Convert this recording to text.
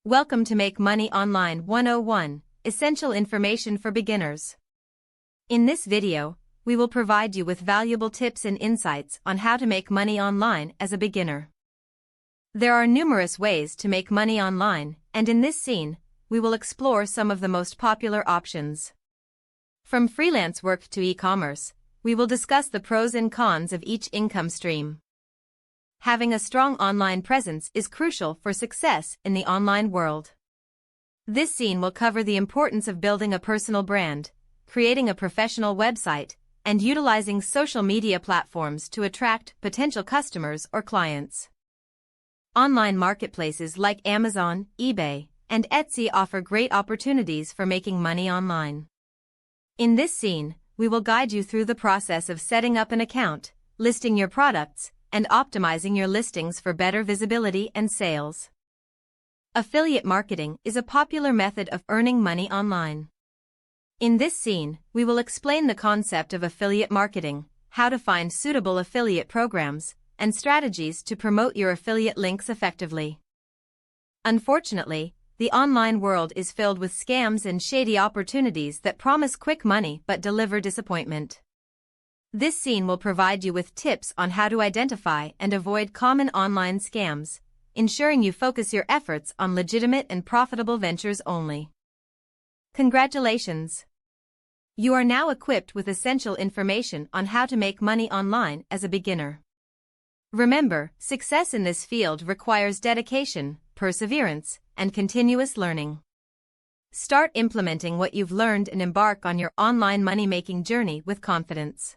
Welcome to Make Money Online 101, Essential Information for Beginners. In this video, we will provide you with valuable tips and insights on how to make money online as a beginner. There are numerous ways to make money online, and in this scene, we will explore some of the most popular options. From freelance work to e-commerce, we will discuss the pros and cons of each income stream. Having a strong online presence is crucial for success in the online world. This scene will cover the importance of building a personal brand, creating a professional website, and utilizing social media platforms to attract potential customers or clients. Online marketplaces like Amazon, eBay, and Etsy offer great opportunities for making money online. In this scene, we will guide you through the process of setting up an account, listing your products, and optimizing your listings for better visibility and sales. Affiliate marketing is a popular method of earning money online. In this scene, we will explain the concept of affiliate marketing, how to find suitable affiliate programs, and strategies to promote your affiliate links effectively. Unfortunately, the online world is filled with scams and shady opportunities that promise quick money but deliver disappointment. This scene will provide you with tips on how to identify and avoid common online scams, ensuring you focus your efforts on legitimate and profitable ventures only. Congratulations! You are now equipped with essential information on how to make money online as a beginner. Remember, success in this field requires dedication, perseverance, and continuous learning. Start implementing what you've learned and embark on your online money-making journey with confidence.